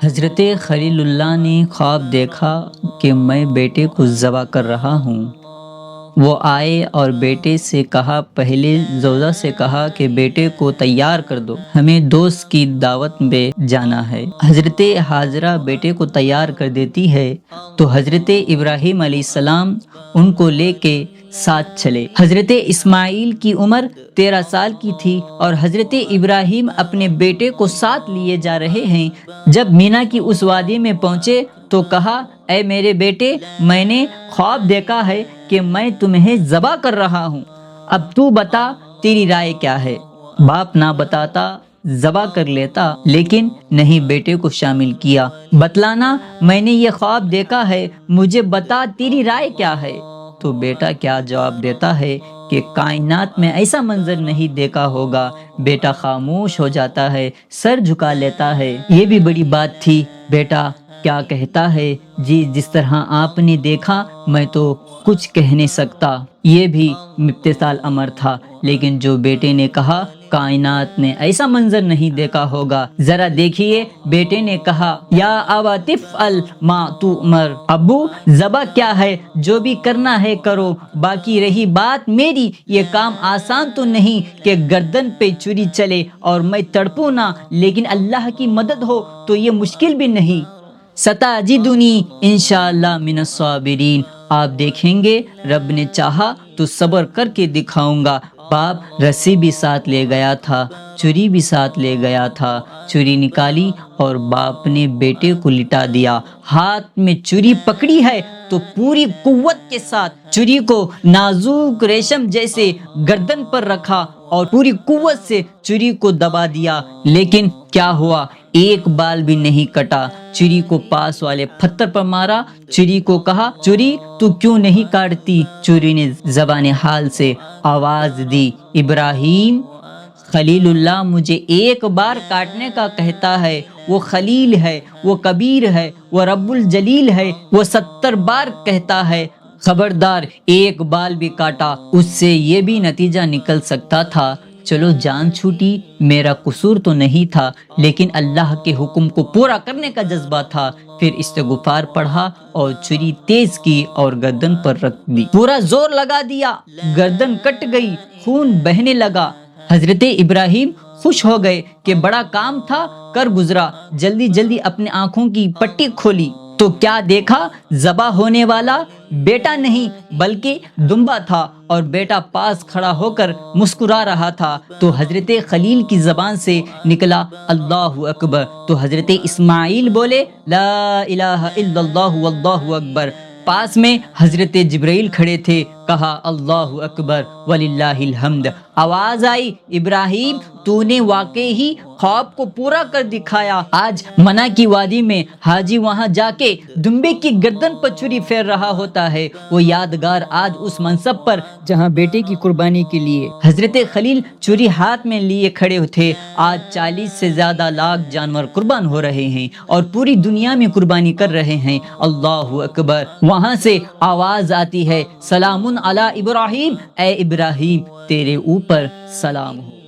حضرت خلیل اللہ نے خواب دیکھا کہ میں بیٹے کو ذبح کر رہا ہوں۔ وہ آئے اور بیٹے سے کہا، پہلے زوجہ سے کہا کہ بیٹے کو تیار کر دو، ہمیں دوست کی دعوت میں جانا ہے۔ حضرت ہاجرہ بیٹے کو تیار کر دیتی ہے تو حضرت ابراہیم علیہ السلام ان کو لے کے ساتھ چلے۔ حضرت اسماعیل کی عمر 13 سال کی تھی اور حضرت ابراہیم اپنے بیٹے کو ساتھ لیے جا رہے ہیں۔ جب مینا کی اس وادی میں پہنچے تو کہا، اے میرے بیٹے، میں نے خواب دیکھا ہے کہ میں تمہیں ذبح کر رہا ہوں، اب تو بتا تیری رائے کیا ہے؟ باپ نہ بتاتا، ذبح کر لیتا، لیکن نہیں بیٹے کو شامل کیا۔ بتلانا، میں نے یہ خواب دیکھا ہے، مجھے بتا تیری رائے کیا ہے؟ تو بیٹا کیا جواب دیتا ہے کہ کائنات میں ایسا منظر نہیں دیکھا ہوگا۔ بیٹا خاموش ہو جاتا ہے، سر جھکا لیتا ہے۔ یہ بھی بڑی بات تھی۔ بیٹا کیا کہتا ہے؟ جی جس طرح آپ نے دیکھا میں تو کچھ کہہ نہیں سکتا۔ یہ بھی مبتذل امر تھا، لیکن جو بیٹے نے کہا کائنات نے ایسا منظر نہیں دیکھا ہوگا۔ ذرا دیکھیے، بیٹے نے کہا، یا ابت افعل ما تؤمر، ابو ذبح کیا ہے، جو بھی کرنا ہے کرو، باقی رہی بات میری، یہ کام آسان تو نہیں کہ گردن پہ چھری چلے اور میں تڑپوں نہ، لیکن اللہ کی مدد ہو تو یہ مشکل بھی نہیں۔ ستجدنی انشاءاللہ من الصابرین، آپ دیکھیں گے رب نے چاہا تو صبر کر کے دکھاؤں گا۔ باپ رسی بھی ساتھ لے گیا تھا، چھری بھی ساتھ لے گیا تھا۔ چھری نکالی اور باپ نے بیٹے کو لٹا دیا۔ ہاتھ میں چھری پکڑی ہے تو پوری قوت کے ساتھ چھری کو نازک ریشم جیسے گردن پر رکھا اور پوری قوت سے چھری کو دبا دیا، لیکن کیا ہوا؟ ایک بال بھی نہیں کٹا۔ چھری کو پاس والے پتھر پر مارا۔ چھری کو کہا، چھری تو کیوں نہیں کاٹتی؟ چھری نے زبان حال سے آواز دی، ابراہیم خلیل اللہ مجھے ایک بار کاٹنے کا کہتا ہے، وہ خلیل ہے، وہ کبیر ہے، وہ رب الجلیل ہے، وہ 70 بار کہتا ہے خبردار ایک بال بھی کاٹا، اس سے یہ بھی نتیجہ نکل سکتا تھا۔ چلو جان چھوٹی، میرا قصور تو نہیں تھا، لیکن اللہ کے حکم کو پورا کرنے کا جذبہ تھا۔ پھر استغفار پڑھا اور چھری تیز کی اور گردن پر رکھ دی، پورا زور لگا دیا، گردن کٹ گئی، خون بہنے لگا۔ حضرت ابراہیم خوش ہو گئے کہ بڑا کام تھا کر گزرا۔ جلدی جلدی اپنے آنکھوں کی پٹی کھولی تو کیا دیکھا؟ ذبح ہونے والا بیٹا نہیں بلکہ دمبا تھا، اور بیٹا پاس کھڑا ہو کر مسکرا رہا تھا۔ تو حضرت خلیل کی زبان سے نکلا اللہ اکبر، تو حضرت اسماعیل بولے لا الہ الا اللہ واللہ اکبر۔ پاس میں حضرت جبرائیل کھڑے تھے، کہا اللہ اکبر وللہ الحمد۔ آواز آئی، ابراہیم تو نے واقعی ہی خواب کو پورا کر دکھایا۔ آج منا کی وادی میں حاجی وہاں جا کے دمبے کی گردن پر چھری پھیر رہا ہوتا ہے۔ وہ یادگار آج اس منصب پر جہاں بیٹے کی قربانی کے لیے حضرت خلیل چھری ہاتھ میں لیے کھڑے تھے، آج 40 سے زیادہ لاکھ جانور قربان ہو رہے ہیں اور پوری دنیا میں قربانی کر رہے ہیں۔ اللہ اکبر۔ وہاں سے آواز آتی ہے، سلام علی ابراہیم، اے ابراہیم تیرے اوپر سلام ہو۔